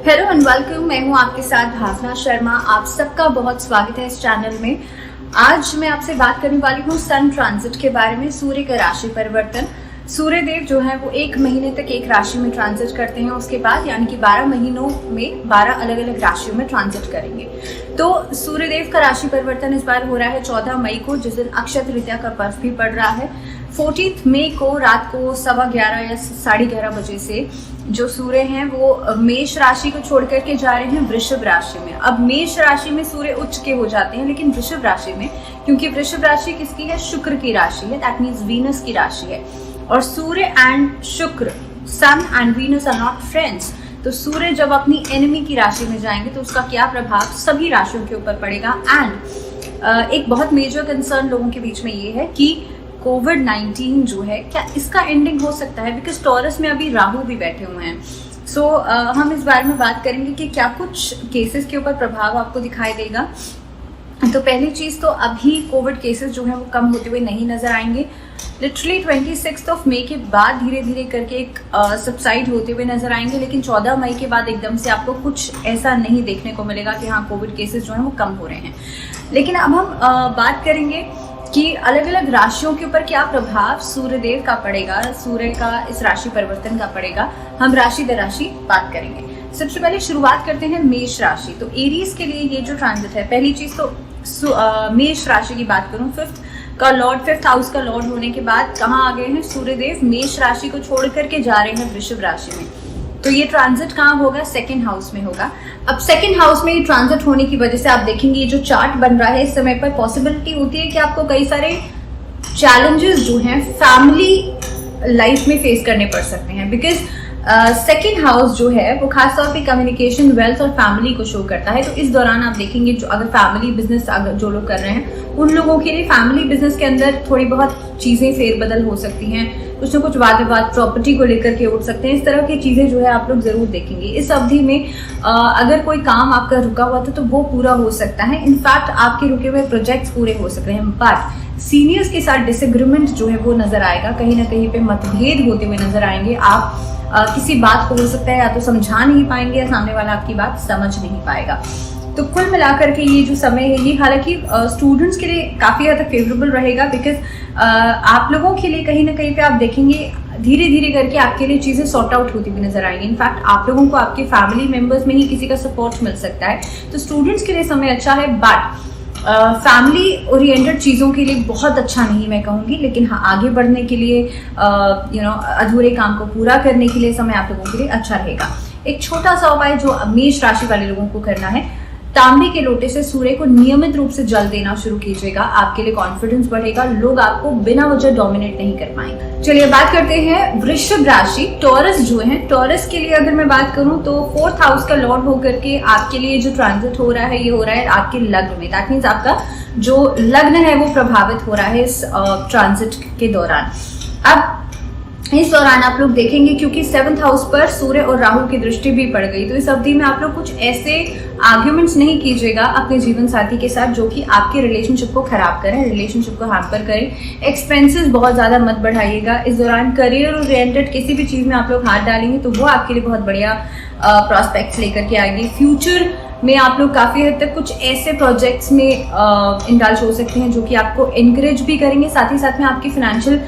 Hello and welcome. मैं हूं आपके साथ भावना शर्मा। आप सबका बहुत स्वागत है इस चैनल में। आज मैं आपसे बात करने वाली हूं सन ट्रांजिट के बारे में। सूर्य का राशि परिवर्तन। सूर्य देव जो है वो 1 महीने तक एक राशि में ट्रांजिट करते हैं, उसके बाद यानी कि 12 महीनों में 12 अलग अलग राशियों में ट्रांजिट करेंगे। तो सूर्य देव का राशि परिवर्तन इस बार हो रहा है 14 मई को, जिस दिन अक्षय तृतीया का पर्व भी पड़ रहा है। 14 मई को रात को 11:15 या 11:30 बजे से जो सूर्य हैं वो मेष राशि को छोड़ करके जा रहे हैं वृषभ राशि में। अब मेष राशि में सूर्य उच्च के हो जाते हैं, लेकिन वृषभ राशि में, क्योंकि वृषभ राशि किसकी है? शुक्र की राशि है, दैट मीन्स वीनस की राशि है। और सूर्य एंड शुक्र, sun and Venus are not friends. तो सूर्य जब अपनी एनिमी की राशि में जाएंगे तो उसका क्या प्रभाव सभी राशियों के ऊपर पड़ेगा। एंड एक बहुत मेजर कंसर्न लोगों के बीच में ये है कि कोविड-19 जो है, क्या इसका एंडिंग हो सकता है? बिकॉज टॉरस में अभी राहु भी बैठे हुए हैं। सो हम इस बारे में बात करेंगे कि क्या कुछ केसेस के ऊपर प्रभाव आपको दिखाई देगा। तो पहली चीज तो अभी कोविड केसेस जो है वो कम होते हुए नहीं नजर आएंगे। लिटरली 26 मई के बाद धीरे धीरे करके एक सबसाइड होते हुए नजर आएंगे, लेकिन 14 मई के बाद एकदम से आपको कुछ ऐसा नहीं देखने को मिलेगा कि हाँ कोविड केसेस जो है वो कम हो रहे हैं। लेकिन अब हम बात करेंगे कि अलग अलग राशियों के ऊपर क्या प्रभाव सूर्य देव का पड़ेगा, सूर्य का इस राशि परिवर्तन का पड़ेगा। हम राशि दर राशि बात करेंगे। सबसे पहले शुरुआत करते हैं मेष राशि। तो एरीज के लिए ये जो ट्रांजिट है, पहली चीज तो मेष राशि की बात करूं, 5th हाउस का लॉर्ड होने के बाद कहाँ आ गए हैं सूर्य देव? मेष राशि को छोड़ करके जा रहे हैं वृषभ राशि में। तो ये ट्रांजिट कहाँ होगा? 2nd हाउस में होगा। अब 2nd हाउस में ये ट्रांजिट होने की वजह से आप देखेंगे ये जो चार्ट बन रहा है इस समय पर पॉसिबिलिटी होती है कि आपको कई सारे चैलेंजेस जो हैं फैमिली लाइफ में फेस करने पड़ सकते हैं। बिकॉज 2nd हाउस जो है वो खासतौर पे कम्युनिकेशन, वेल्थ और फैमिली को शो करता है। तो इस दौरान आप देखेंगे जो अगर फैमिली बिजनेस अगर जो लोग कर रहे हैं उन लोगों के लिए फैमिली बिजनेस के अंदर थोड़ी बहुत चीजें फेरबदल हो सकती हैं, कुछ न कुछ वाद विवाद प्रॉपर्टी को लेकर के उठ सकते हैं। इस तरह की चीजें जो है आप लोग जरूर देखेंगे इस अवधि में। अगर कोई काम आपका रुका हुआ था तो वो पूरा हो सकता है। इनफैक्ट आपके रुके हुए प्रोजेक्ट्स पूरे हो सकते हैं। बट सीनियर्स के साथ डिसएग्रीमेंट जो है वो नजर आएगा, कहीं ना कहीं पे मतभेद होते हुए नजर आएंगे। आप किसी बात को हो सकता है या तो समझा नहीं पाएंगे या सामने वाला आपकी बात समझ नहीं पाएगा। तो कुल मिलाकर के ये जो समय है ये हालांकि स्टूडेंट्स के लिए काफ़ी हद तक फेवरेबल रहेगा। बिकॉज आप लोगों के लिए कहीं ना कहीं पे आप देखेंगे धीरे धीरे करके आपके लिए चीज़ें सॉर्ट आउट होती हुई नजर आएंगी। इनफैक्ट आप लोगों को आपके फैमिली मेम्बर्स में ही किसी का सपोर्ट मिल सकता है। तो स्टूडेंट्स के लिए समय अच्छा है, बट फैमिली ओरिएंटेड चीज़ों के लिए बहुत अच्छा नहीं मैं कहूँगी। लेकिन हाँ, आगे बढ़ने के लिए अधूरे काम को पूरा करने के लिए समय आप लोगों के लिए अच्छा रहेगा। एक छोटा सा उपाय जो मेष राशि वाले लोगों को करना है, तांबे के लोटे से सूर्य को नियमित रूप से जल देना शुरू कीजिएगा। आपके लिए कॉन्फिडेंस बढ़ेगा, लोग आपको बिना वजह डोमिनेट नहीं कर पाएंगे। चलिए बात करते हैं वृषभ राशि। टॉरस जो है, टॉरस के लिए अगर मैं बात करूं तो 4th हाउस का लॉर्ड होकर के आपके लिए जो ट्रांजिट हो रहा है ये हो रहा है आपके लग्न में। दैट मीन्स आपका जो लग्न है वो प्रभावित हो रहा है इस ट्रांजिट के दौरान। अब इस दौरान आप लोग देखेंगे क्योंकि 7th हाउस पर सूर्य और राहु की दृष्टि भी पड़ गई, तो इस अवधि में आप लोग कुछ ऐसे आर्ग्यूमेंट्स नहीं कीजिएगा अपने जीवन साथी के साथ जो कि आपके रिलेशनशिप को खराब करें, रिलेशनशिप को हैम्पर करें। एक्सपेंसेस बहुत ज्यादा मत बढ़ाइएगा इस दौरान। करियर ओरिएंटेड किसी भी चीज में आप लोग हाथ डालेंगे तो वो आपके लिए बहुत बढ़िया प्रॉस्पेक्ट्स लेकर के आएगी। फ्यूचर में आप लोग काफ़ी हद तक कुछ ऐसे प्रोजेक्ट्स में इंडल्ज हो सकते हैं जो कि आपको इनकरेज भी करेंगे, साथ ही साथ में आपकी फाइनेंशियल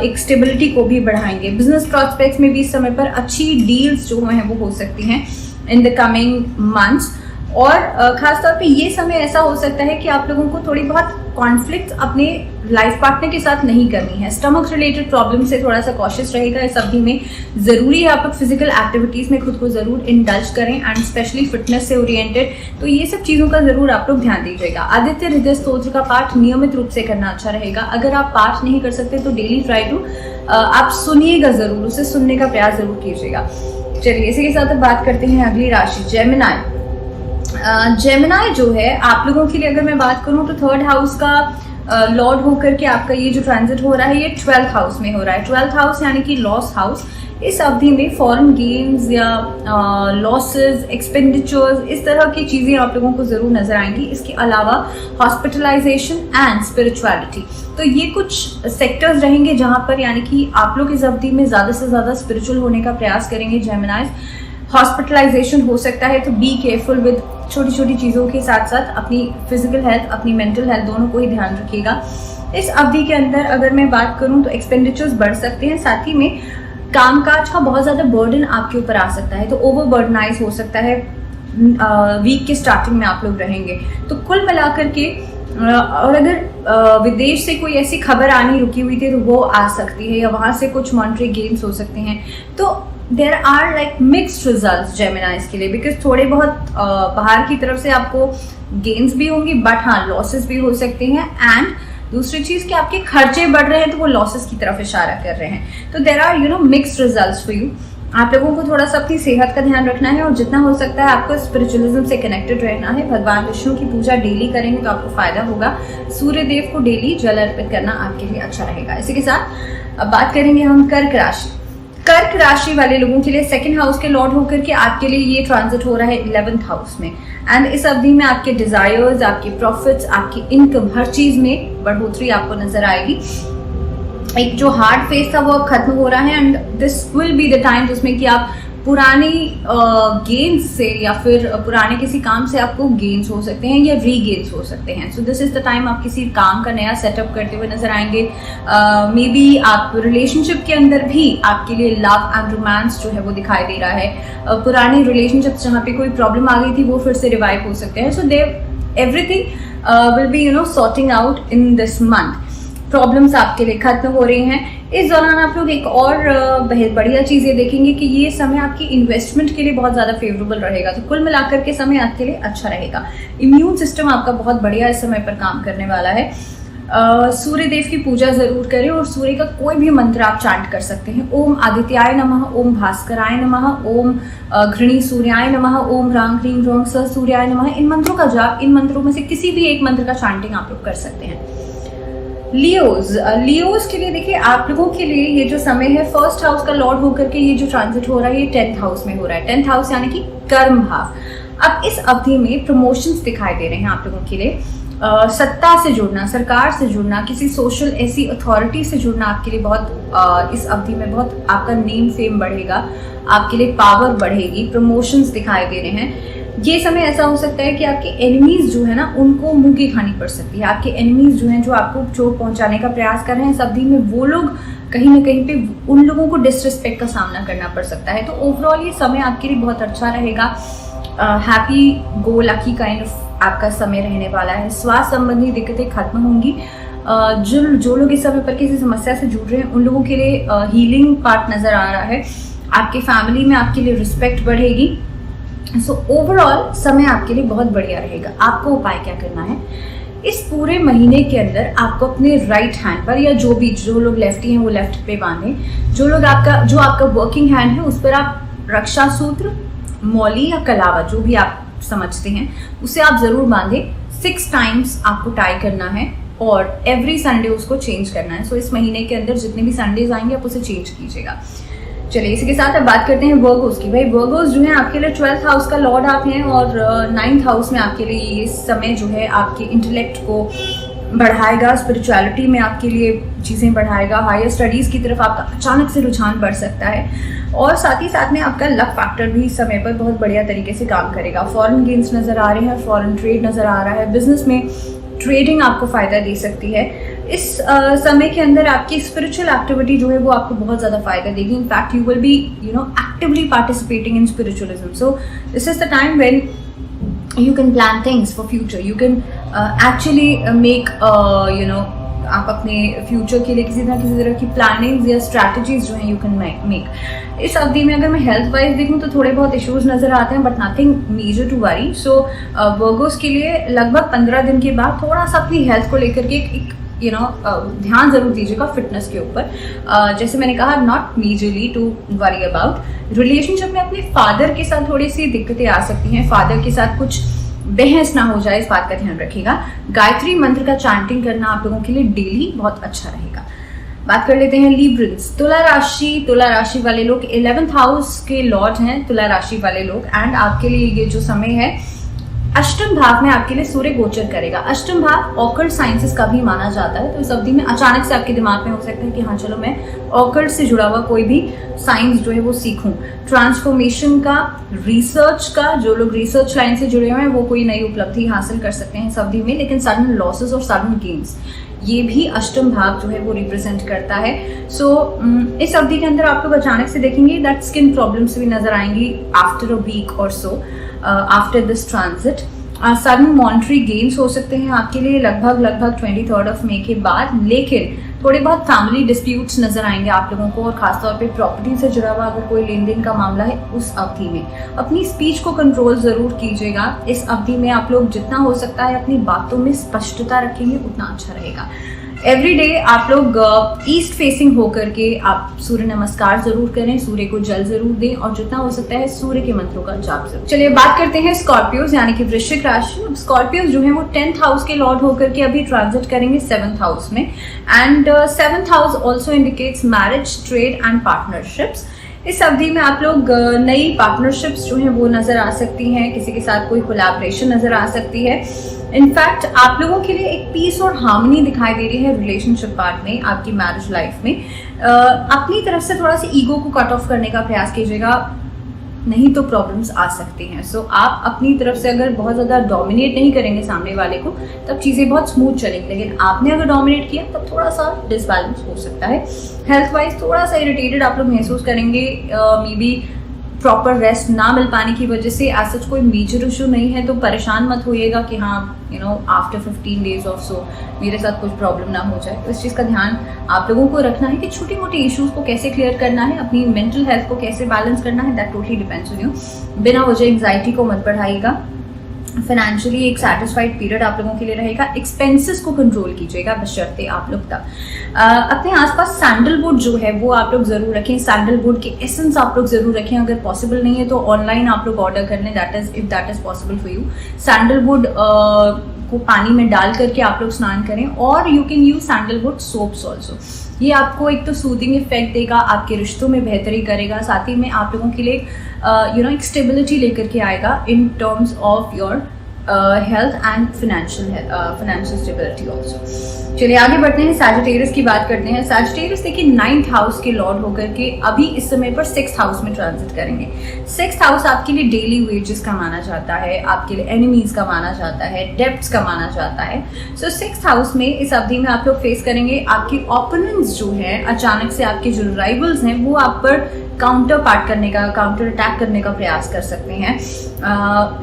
एक स्टेबिलिटी को भी बढ़ाएंगे। बिजनेस प्रॉस्पेक्ट्स में भी इस समय पर अच्छी डील्स जो हैं वो हो सकती हैं इन द कमिंग मंथ्स। और खासतौर पे ये समय ऐसा हो सकता है कि आप लोगों को थोड़ी बहुत कॉन्फ्लिक्ट अपने लाइफ पार्टनर के साथ नहीं करनी है। स्टमक रिलेटेड प्रॉब्लम से थोड़ा सा कॉशियस रहेगा इस अवधि में। जरूरी है आप लोग फिजिकल एक्टिविटीज में खुद को जरूर इंडल्ज करें, एंड स्पेशली फिटनेस से ओरिएंटेड। तो ये सब चीजों का जरूर आप लोग ध्यान दीजिएगा। आदित्य हृदय स्तोत्र का पाठ नियमित रूप से करना अच्छा रहेगा। अगर आप पाठ नहीं कर सकते तो डेली ट्राई टू आप सुनिएगा जरूर, उसे सुनने का प्रयास जरूर कीजिएगा। चलिए इसी के साथ बात करते हैं अगली राशि जेमिनाई। जेमिनाई जो है आप लोगों के लिए अगर मैं बात करूं तो 3rd हाउस का लॉर्ड होकर के आपका ये जो ट्रांजिट हो रहा है ये 12th हाउस में हो रहा है। 12th हाउस यानी कि लॉस हाउस। इस अवधि में फॉरेन गेम्स या लॉसेस, एक्सपेंडिचर्स, इस तरह की चीज़ें आप लोगों को ज़रूर नजर आएंगी। इसके अलावा हॉस्पिटलाइजेशन एंड स्पिरिचुअलिटी, तो ये कुछ सेक्टर्स रहेंगे जहां पर यानी कि आप लोग इस अवधि में ज़्यादा से ज़्यादा स्पिरिचुअल होने का प्रयास करेंगे जेमिनाइज। हॉस्पिटलाइजेशन हो सकता है, तो बी केयरफुल विद छोटी छोटी चीज़ों के साथ साथ अपनी फिजिकल हेल्थ, अपनी मेंटल हेल्थ दोनों को ही ध्यान रखिएगा। इस अवधि के अंदर अगर मैं बात करूं तो एक्सपेंडिचर्स बढ़ सकते हैं, साथ ही में कामकाज का बहुत ज़्यादा बर्डन आपके ऊपर आ सकता है, तो ओवर बर्डनाइज हो सकता है। वीक के स्टार्टिंग में आप लोग रहेंगे, तो कुल मिलाकर के और अगर विदेश से कोई ऐसी खबर आनी रुकी हुई थी तो वो आ सकती है, या वहाँ से कुछ मॉनेटरी गेन्स हो सकते हैं। तो there are like mixed results Geminis के लिए, बिकॉज थोड़े बहुत बाहर की तरफ से आपको गेन्स भी होंगी, बट हाँ लॉसेस भी हो सकते हैं। एंड दूसरी चीज कि आपके खर्चे बढ़ रहे हैं तो वो लॉसेस की तरफ इशारा कर रहे हैं। तो there are mixed results for you. आप लोगों को थोड़ा सा अपनी सेहत का ध्यान रखना है, और जितना हो सकता है आपको स्पिरिचुअलिज्म से कनेक्टेड रहना है। भगवान विष्णु की पूजा डेली करेंगे तो आपको फायदा होगा। सूर्य देव को डेली जल अर्पित करना आपके लिए अच्छा रहेगा। इसी के साथ अब बात करेंगे हम कर्क राशि। कर्क राशि वाले लोगों के लिए सेकंड हाउस के लॉर्ड होकर के आपके लिए ये ट्रांजिट हो रहा है 11th हाउस में। एंड इस अवधि में आपके डिजायर्स, आपके प्रॉफिट्स, आपकी इनकम, हर चीज में बढ़ोतरी आपको नजर आएगी। एक जो हार्ड फेज था वो अब खत्म हो रहा है, and this will be the time जिसमें कि आप पुरानी गेन्स से या फिर पुराने किसी काम से आपको गेन्स हो सकते हैं या रीगेन्स हो सकते हैं। So this is the time आप किसी काम का नया सेटअप करते हुए नजर आएंगे। मे बी आप रिलेशनशिप के अंदर भी आपके लिए लव एंड रोमांस जो है वो दिखाई दे रहा है। पुरानी रिलेशनशिप जहाँ पे कोई प्रॉब्लम आ गई थी वो फिर से रिवाइव हो सकते हैं। सो देव everything will be sorting out in this month. Problems आपके लिए खत्म हो रही हैं। इस दौरान आप लोग एक और बढ़िया चीज़ ये देखेंगे कि ये समय आपकी इन्वेस्टमेंट के लिए बहुत ज़्यादा फेवरेबल रहेगा। तो कुल मिलाकर के समय आपके लिए अच्छा रहेगा। इम्यून सिस्टम आपका बहुत बढ़िया इस समय पर काम करने वाला है। सूर्य देव की पूजा जरूर करें, और सूर्य का कोई भी मंत्र आप चांट कर सकते हैं। ओम आदित्याय नमः, ओम भास्कराय नमः, ओम घृणी सूर्याय नमः, ओम राम ह्रीम रोम स सूर्याय नमः। इन मंत्रों का जाप, इन मंत्रों में से किसी भी एक मंत्र का चांटिंग आप लोग कर सकते हैं। लियोज के लिए देखिए, आप लोगों के लिए ये जो समय है फर्स्ट हाउस का लॉर्ड होकर के ये जो ट्रांजिट हो रहा है ये 10th हाउस में हो रहा है। 10th हाउस यानी कि कर्म भाव। अब इस अवधि में प्रमोशंस दिखाई दे रहे हैं आप लोगों के लिए। सत्ता से जुड़ना, सरकार से जुड़ना, किसी सोशल ऐसी अथॉरिटी से जुड़ना आपके लिए बहुत इस अवधि में बहुत आपका नेम फेम बढ़ेगा, आपके लिए पावर बढ़ेगी, प्रमोशंस दिखाई दे रहे हैं। ये समय ऐसा हो सकता है कि आपके एनिमीज जो है ना उनको मुंह की खानी पड़ सकती है। आपके एनिमीज जो हैं जो आपको चोट पहुंचाने का प्रयास कर रहे हैं इस अवधि में, वो लोग कहीं ना कहीं पे उन लोगों को डिसरिस्पेक्ट का सामना करना पड़ सकता है। तो ओवरऑल ये समय आपके लिए बहुत अच्छा रहेगा। Happy go lucky kind of आपका समय रहने वाला है। स्वास्थ्य संबंधी दिक्कतें खत्म होंगी। जो लोग इस समय पर किसी समस्या से जुड़ रहे हैं उन लोगों के लिए हीलिंग पार्ट नजर आ रहा है। आपके फैमिली में आपके लिए रिस्पेक्ट बढ़ेगी। सो ओवरऑल समय आपके लिए बहुत बढ़िया रहेगा। आपको उपाय क्या करना है, इस पूरे महीने के अंदर आपको अपने राइट हैंड पर, या जो लोग लेफ्टी हैं वो लेफ्ट पे बांधें, जो आपका वर्किंग हैंड है उस पर आप रक्षा सूत्र, मौली या कलावा जो भी आप समझते हैं उसे आप जरूर बांधें। 6 टाइम्स आपको टाई करना है और एवरी संडे उसको चेंज करना है। सो इस महीने के अंदर जितने भी संडेज आएंगे आप उसे चेंज कीजिएगा। चलिए इसी के साथ अब बात करते हैं वर्गोस की। भाई वर्गोस जो है आपके लिए 12th हाउस का लॉर्ड आप हैं, और 9th हाउस में आपके लिए ये समय जो है आपके इंटेलेक्ट को बढ़ाएगा, स्पिरिचुअलिटी में आपके लिए चीज़ें बढ़ाएगा, हायर स्टडीज़ की तरफ आपका अचानक से रुझान बढ़ सकता है, और साथ ही साथ में आपका लक फैक्टर भी इस समय पर बहुत बढ़िया तरीके से काम करेगा। फॉरेन गेन्स नज़र आ रहे हैं, फॉरेन ट्रेड नज़र आ रहा है, बिजनेस में ट्रेडिंग आपको फ़ायदा दे सकती है। इस समय के अंदर आपकी स्पिरिचुअल एक्टिविटी जो है वो आपको बहुत ज़्यादा फायदा देगी। In fact you will be actively participating in spiritualism. So this is the time when you can plan things for future, you can actually make आप अपने फ्यूचर के लिए किसी तरह की प्लानिंग या स्ट्रैटेजीज जो है यू कैन मेक। इस अवधि में अगर मैं हेल्थ वाइज देखूँ तो थोड़े बहुत इश्यूज नजर आते हैं, but nothing major to worry. So Virgos के लिए लगभग 15 दिन के बाद थोड़ा सा अपनी हेल्थ को लेकर के एक ध्यान जरूर दीजिएगा फिटनेस के ऊपर। जैसे मैंने कहा, not majorly to worry about. Relationship में अपने फादर के साथ थोड़ी सी दिक्कतें आ सकती हैं, फादर के साथ कुछ बहस ना हो जाए, इस बात का ध्यान रखिएगा। गायत्री मंत्र का चांटिंग करना आप लोगों के लिए डेली बहुत अच्छा रहेगा। बात कर लेते हैं लिब्रंस, तुला राशि वाले लोग 11th हाउस के लॉर्ड हैं तुला राशि वाले लोग, एंड आपके लिए ये जो समय है अष्टम भाव में आपके लिए सूर्य गोचर करेगा। अष्टम भाव ऑकल्ट साइंसेस का भी माना जाता है, तो इस अवधि में अचानक से आपके दिमाग में हो सकता है कि हाँ चलो मैं ऑकल्ट से जुड़ा हुआ कोई भी साइंस जो है वो सीखूं। ट्रांसफॉर्मेशन का, रिसर्च का, जो लोग रिसर्च लाइन से जुड़े हुए हैं वो कोई नई उपलब्धि हासिल कर सकते हैं इस अवधि में। लेकिन सडन लॉसेस और सडन गेन्स, ये भी अष्टम भाव जो है वो रिप्रेजेंट करता है। सो इस अवधि के अंदर आप लोग अचानक से देखेंगे दैट स्किन प्रॉब्लम्स भी नजर आएंगी आफ्टर अ वीक और so after this transit. Sudden monetary gains हो सकते हैं आपके लिए लगभग 23 ऑफ मई के बाद, लेकिन थोड़े बहुत फैमिली डिस्प्यूट्स नजर आएंगे आप लोगों को, और खासतौर पे प्रॉपर्टी से जुड़ा हुआ अगर कोई लेन देन का मामला है उस अवधि में अपनी स्पीच को कंट्रोल जरूर कीजिएगा। इस अवधि में आप लोग जितना हो सकता है अपनी बातों में स्पष्टता रखेंगे उतना अच्छा रहेगा। एवरी डे आप लोग ईस्ट फेसिंग होकर के आप सूर्य नमस्कार जरूर करें, सूर्य को जल जरूर दें, और जितना हो सकता है सूर्य के मंत्रों का जाप जरूर। चलिए बात करते हैं स्कॉर्पियोज यानी कि वृश्चिक राशि। स्कॉर्पियोज जो है वो 10th हाउस के लॉर्ड होकर के अभी ट्रांजिट करेंगे 7th हाउस में, and 7th house also indicates marriage, trade and partnerships. इस अवधि में आप लोग नई पार्टनरशिप्स जो हैं वो नजर आ सकती हैं, किसी के साथ कोई कोलैबोरेशन नजर आ सकती है। इनफैक्ट आप लोगों के लिए एक पीस और हार्मनी दिखाई दे रही है रिलेशनशिप पार्ट में, आपकी मैरिज लाइफ में। अपनी तरफ से थोड़ा सा ईगो को कट ऑफ करने का प्रयास कीजिएगा, नहीं तो प्रॉब्लम्स आ सकती हैं। सो आप अपनी तरफ से अगर बहुत ज़्यादा डोमिनेट नहीं करेंगे सामने वाले को तब चीज़ें बहुत स्मूथ चलेंगी, लेकिन आपने अगर डोमिनेट किया तब थोड़ा सा डिसबैलेंस हो सकता है। हेल्थ वाइज थोड़ा सा इरिटेटेड आप लोग महसूस करेंगे, मे बी प्रॉपर रेस्ट ना मिल पाने की वजह से। ऐसा कोई मेजर इशू नहीं है तो परेशान मत होइएगा कि हाँ आफ्टर 15 डेज और सो मेरे साथ कुछ प्रॉब्लम ना हो जाए। तो इस चीज़ का ध्यान आप लोगों को रखना है कि छोटी मोटी इश्यूज को कैसे क्लियर करना है, अपनी मेंटल हेल्थ को कैसे बैलेंस करना है, that totally depends on you. बिना वजह एंग्जाइटी को मत बढ़ाइएगा। फाइनेंशियली एक सेटिस्फाइड पीरियड आप लोगों के लिए रहेगा। एक्सपेंसेस को कंट्रोल कीजिएगा बशर्ते आप लोग तक। अपने आसपास सैंडलवुड जो है वो आप लोग जरूर रखें, सैंडलवुड के एसेंस आप लोग जरूर रखें। अगर पॉसिबल नहीं है तो ऑनलाइन आप लोग ऑर्डर कर लें, that is if that is possible for you. Sandalwood को पानी में डाल करके आप लोग स्नान करें, और you can use sandalwood soaps also. ये आपको एक तो सूदिंग इफेक्ट देगा, आपके रिश्तों में बेहतरी करेगा, साथ ही में आप लोगों के लिए एक स्टेबिलिटी लेकर के आएगा in terms of your health and financial stability also. चलिए आगे बढ़ते हैं, सैजिटेरियस की बात करते हैं। सैजिटेरियस देखिए 9th हाउस के लॉर्ड होकर के अभी इस समय पर 6th हाउस में ट्रांजिट करेंगे। 6th हाउस आपके लिए डेली वेजेस का माना जाता है, आपके लिए एनिमीज का माना जाता है, डेब्ट्स का माना जाता है। सो 6th हाउस में इस अवधि में आप लोग फेस करेंगे आपके ओपोनेंट्स जो हैं, अचानक से आपके जो राइवल्स हैं वो आप पर काउंटर पार्ट करने का, काउंटर अटैक करने का प्रयास कर सकते हैं।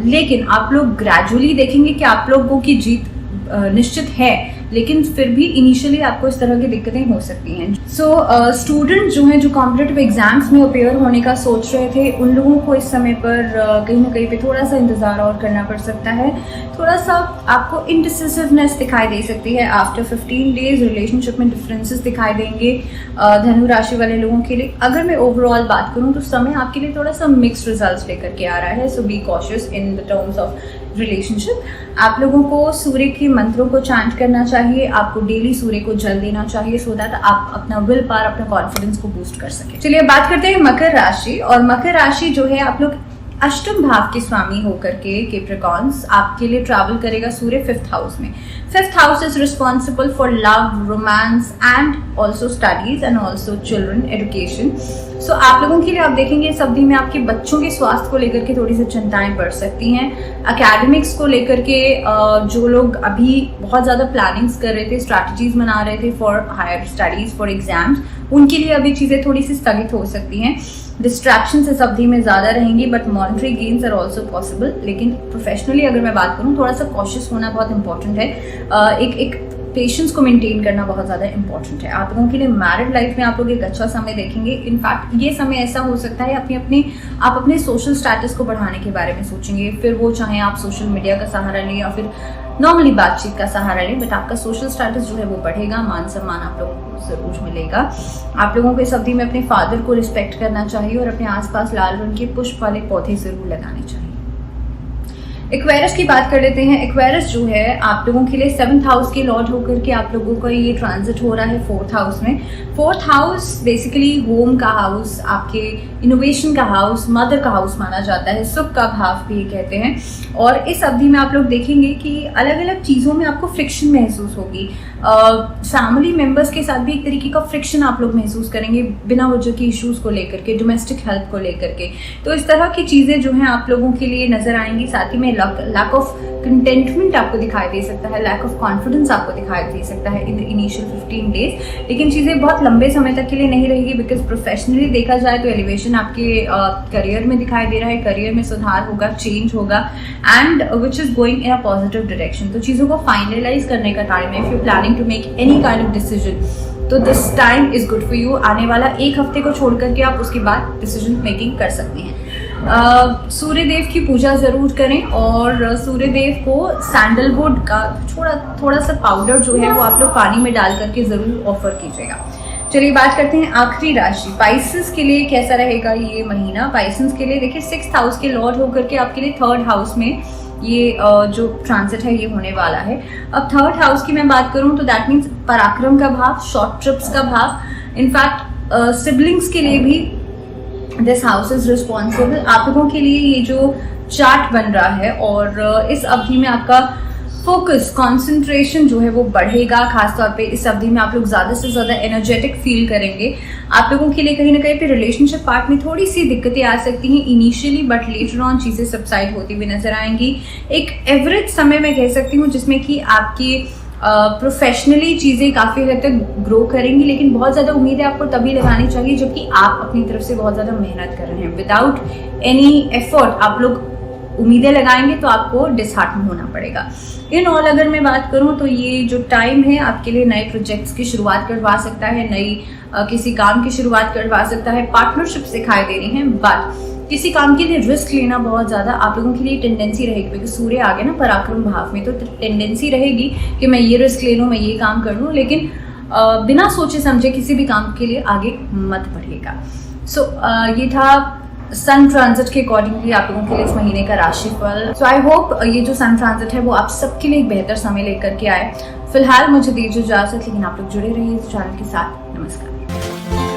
लेकिन आप लोग ग्रेजुअली देखेंगे कि आप लोगों की जीत निश्चित है, लेकिन फिर भी इनिशियली आपको इस तरह की दिक्कतें हो सकती हैं। सो स्टूडेंट जो हैं जो कॉम्पिटिटिव एग्जाम्स में अपेयर होने का सोच रहे थे, उन लोगों को इस समय पर कहीं ना कहीं पे थोड़ा सा इंतजार और करना पड़ सकता है। थोड़ा सा आपको इनडिसिसिवनेस दिखाई दे सकती है आफ्टर 15 डेज। रिलेशनशिप में डिफरेंसेस दिखाई देंगे धनु राशि वाले लोगों के लिए। अगर मैं ओवरऑल बात करूं तो समय आपके लिए थोड़ा सा मिक्स्ड रिजल्ट्स लेकर के आ रहा है। So be cautious in the terms of relationship. आप लोगों को सूर्य के मंत्रों को चैंट करना चाहिए, आपको डेली सूर्य को जल देना चाहिए, सो दैट आप अपना विल पावर, अपना कॉन्फिडेंस को बूस्ट कर सके। चलिए बात करते हैं मकर राशि। और मकर राशि जो है आप लोग अष्टम भाव के स्वामी होकर के कैप्रिकॉर्न्स, आपके लिए ट्रैवल करेगा सूर्य 5th हाउस में। 5th house is responsible for love, romance and also studies and also children education. So आप लोगों के लिए आप देखेंगे इस अवधि में आपके बच्चों के स्वास्थ्य को लेकर के थोड़ी सी चिंताएं बढ़ सकती हैं। एकेडमिक्स को लेकर के जो लोग अभी बहुत ज़्यादा प्लानिंग्स कर रहे थे, स्ट्रैटेजीज बना रहे थे for higher studies, for exams, उनके लिए अभी चीज़ें थोड़ी सी स्थगित हो सकती हैं। डिस्ट्रैक्शंस इस अवधि में ज़्यादा रहेंगी, but monetary gains are also possible. लेकिन प्रोफेशनली अगर मैं बात करूँ, थोड़ा सा कॉशियस होना बहुत इंपॉर्टेंट है। एक पेशेंस को मेंटेन करना बहुत ज़्यादा इंपॉर्टेंट है। आप लोगों के लिए मैरिड लाइफ में आप लोग एक अच्छा समय देखेंगे। इनफैक्ट ये समय ऐसा हो सकता है आप अपने सोशल स्टेटस को बढ़ाने के बारे में सोचेंगे, फिर वो चाहे आप सोशल मीडिया का सहारा लें या फिर नॉर्मली बातचीत का सहारा लें, बट आपका सोशल स्टेटस जो है वो बढ़ेगा, मान सम्मान आप लोगों को जरूर मिलेगा। आप लोगों को इस अवधि में अपने फादर को रिस्पेक्ट करना चाहिए और अपने आसपास लाल रंग के पुष्प वाले पौधे जरूर लगाने चाहिए। एक्वेरियस की बात कर लेते हैं। एक्वेरियस जो है आप लोगों के लिए 7th हाउस के लॉर्ड होकर के आप लोगों का ये ट्रांजिट हो रहा है 4th हाउस में। 4th हाउस बेसिकली होम का हाउस, आपके इनोवेशन का हाउस, मदर का हाउस माना जाता है, सुख का भाव भी कहते हैं। और इस अवधि में आप लोग देखेंगे कि अलग अलग चीज़ों में आपको फ्रिक्शन महसूस होगी। फैमिली मेम्बर्स के साथ भी एक तरीके का फ्रिक्शन आप लोग महसूस करेंगे बिना वजह के इश्यूज़ को लेकर के, डोमेस्टिक हेल्थ को लेकर के। तो इस तरह की चीज़ें जो हैं आप लोगों के लिए नज़र आएंगी। साथ ही में लैक ऑफ कंटेंटमेंट आपको दिखाई दे सकता है, लैक ऑफ कॉन्फिडेंस आपको दिखाई दे सकता है इन द इनिशियल 15 डेज। लेकिन चीज़ें बहुत लंबे समय तक के लिए नहीं रहेगी, बिकॉज प्रोफेशनली देखा जाए तो एलिवेशन आपके करियर में दिखाई दे रहा है, करियर में सुधार होगा, चेंज होगा, and which is going in a positive direction. तो चीज़ों को फाइनलाइज करने का टाइम है। If you planning to make any kind of decision तो this time is good for you. आने वाला एक हफ्ते को छोड़ करके आप उसके बाद डिसीजन मेकिंग कर सकते हैं। सूर्य देव की पूजा जरूर करें और सूर्य देव को सैंडलवुड का थोड़ा सा पाउडर जो है वो आप लोग पानी में डाल करके जरूर ऑफर कीजिएगा। चलिए बात करते हैं आखिरी राशि पाइसेस के लिए कैसा रहेगा ये महीना। पाइसेस के लिए देखिए 6th हाउस के लॉर्ड होकर के आपके लिए 3rd हाउस में ये जो ट्रांजिट है ये होने वाला है। अब 3rd हाउस की मैं बात करूं तो दैट मीन्स पराक्रम का भाव, शॉर्ट ट्रिप्स का भाव। इनफैक्ट सिबलिंग्स के लिए भी दिस हाउस इज रिस्पॉन्सिबल। आप लोगों के लिए ये जो चार्ट बन रहा है और इस अवधि में आपका फोकस, कंसंट्रेशन जो है वो बढ़ेगा। खासतौर पे इस अवधि में आप लोग ज़्यादा से ज़्यादा एनर्जेटिक फील करेंगे। आप लोगों के लिए कहीं ना कहीं पे रिलेशनशिप पार्ट में थोड़ी सी दिक्कतें आ सकती हैं इनिशियली, बट लेटर ऑन चीज़ें सबसाइड होती हुई नजर आएंगी। एक एवरेज समय मैं कह सकती हूँ जिसमें कि आपकी प्रोफेशनली चीज़ें काफ़ी हद तक ग्रो करेंगी, लेकिन बहुत ज़्यादा उम्मीदें आपको तभी लगानी चाहिए जबकि आप अपनी तरफ से बहुत ज़्यादा मेहनत कर रहे हैं। विदाउट एनी एफर्ट आप लोग उम्मीदें लगाएंगे तो आपको डिसहार्टन होना पड़ेगा। इन ऑल अगर मैं बात करूं तो ये जो टाइम है आपके लिए नए प्रोजेक्ट्स की शुरुआत करवा सकता है, नई किसी काम की शुरुआत करवा सकता है, पार्टनरशिप्स दिखाई दे रही हैं। बट किसी काम के लिए रिस्क लेना बहुत ज़्यादा आप लोगों के लिए टेंडेंसी रहेगी, क्योंकि सूर्य आ गया ना पराक्रम भाव में, तो टेंडेंसी रहेगी कि मैं ये रिस्क ले लूँ, मैं ये काम कर लूँ, लेकिन बिना सोचे समझे किसी भी काम के लिए आगे मत बढ़ेगा। सो ये था सन ट्रांजिट के अकॉर्डिंगली आप लोगों के लिए इस महीने का राशिफल। सो आई होप ये जो सन ट्रांजिट है वो आप सबके लिए एक बेहतर समय लेकर के आए। फिलहाल मुझे दीजिए इजाजत, लेकिन आप लोग जुड़े रहिए इस चैनल के साथ। नमस्कार।